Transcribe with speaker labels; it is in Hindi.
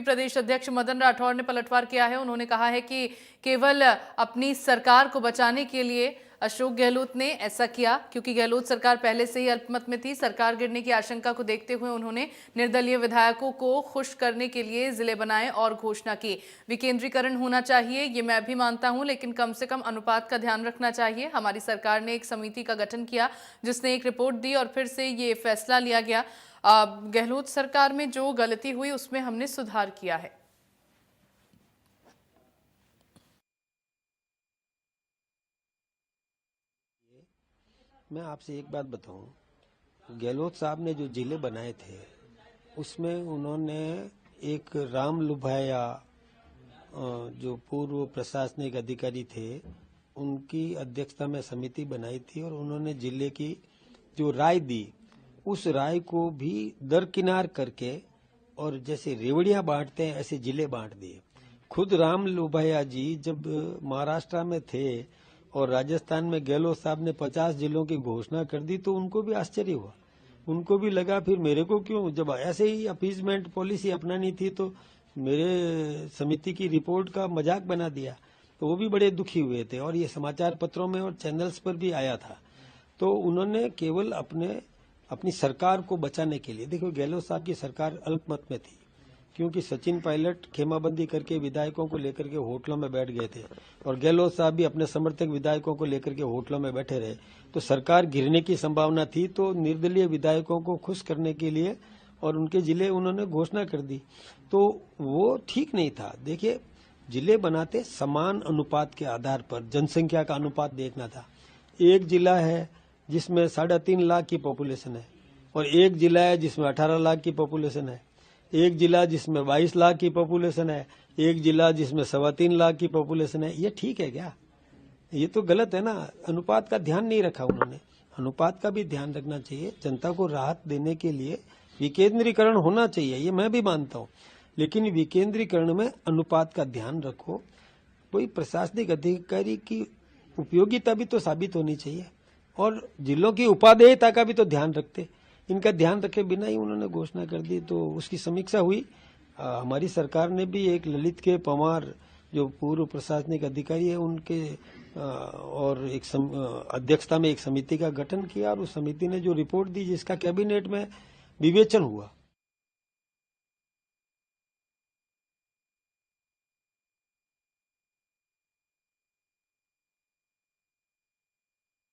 Speaker 1: प्रदेश अध्यक्ष मदन राठौर ने पलटवार किया है। उन्होंने कहा है कि केवल अपनी सरकार को बचाने के लिए अशोक गहलोत ने ऐसा किया, क्योंकि गहलोत सरकार पहले से ही अल्पमत में थी। सरकार गिरने की आशंका को देखते हुए उन्होंने निर्दलीय विधायकों को खुश करने के लिए जिले बनाए और घोषणा की। विकेंद्रीकरण होना चाहिए, ये मैं भी मानता हूं, लेकिन कम से कम अनुपात का ध्यान रखना चाहिए। हमारी सरकार ने एक समिति का गठन किया जिसने एक रिपोर्ट दी और फिर से ये फैसला लिया गया। गहलोत सरकार में जो गलती हुई उसमें हमने सुधार किया है।
Speaker 2: मैं आपसे एक बात बताऊं, गहलोत साहब ने जो जिले बनाए थे उसमें उन्होंने एक राम लुभाया जो पूर्व प्रशासनिक अधिकारी थे उनकी अध्यक्षता में समिति बनाई थी और उन्होंने जिले की जो राय दी उस राय को भी दरकिनार करके और जैसे रेवड़ियां बांटते हैं ऐसे जिले बांट दिए। खुद राम लुभाया जी जब महाराष्ट्र में थे और राजस्थान में गहलोत साहब ने 50 जिलों की घोषणा कर दी तो उनको भी आश्चर्य हुआ। उनको भी लगा फिर मेरे को क्यों, जब ऐसे ही अपीजमेंट पॉलिसी अपनानी थी तो मेरे समिति की रिपोर्ट का मजाक बना दिया। तो वो भी बड़े दुखी हुए थे और ये समाचार पत्रों में और चैनल्स पर भी आया था। तो उन्होंने केवल अपनी सरकार को बचाने के लिए, देखो गहलोत साहब की सरकार अल्पमत में थी क्योंकि सचिन पायलट खेमाबंदी करके विधायकों को लेकर के होटलों में बैठ गए थे और गहलोत साहब भी अपने समर्थक विधायकों को लेकर के होटलों में बैठे रहे, तो सरकार गिरने की संभावना थी। तो निर्दलीय विधायकों को खुश करने के लिए और उनके जिले उन्होंने घोषणा कर दी, तो वो ठीक नहीं था। देखिए, जिले बनाते समान अनुपात के आधार पर जनसंख्या का अनुपात देखना था। एक जिला है जिसमें 3.5 लाख की पॉपुलेशन है और एक जिला है जिसमें 18 लाख की पॉपुलेशन है, एक जिला जिसमें 22 लाख की पॉपुलेशन है, एक जिला जिसमें 3.25 लाख की पॉपुलेशन है। ये ठीक है क्या? ये तो गलत है ना। अनुपात का ध्यान नहीं रखा उन्होंने। अनुपात का भी ध्यान रखना चाहिए। जनता को राहत देने के लिए विकेंद्रीकरण होना चाहिए, ये मैं भी मानता हूँ, लेकिन विकेंद्रीकरण में अनुपात का ध्यान रखो। कोई प्रशासनिक अधिकारी की उपयोगिता भी तो साबित होनी चाहिए और जिलों की उपादेयता का भी तो ध्यान रखते। इनका ध्यान रखे बिना ही उन्होंने घोषणा कर दी, तो उसकी समीक्षा हुई। हमारी सरकार ने भी एक ललित के पवार जो पूर्व प्रशासनिक अधिकारी है उनके और एक अध्यक्षता में एक समिति का गठन किया और उस समिति ने जो रिपोर्ट दी जिसका कैबिनेट में विवेचन हुआ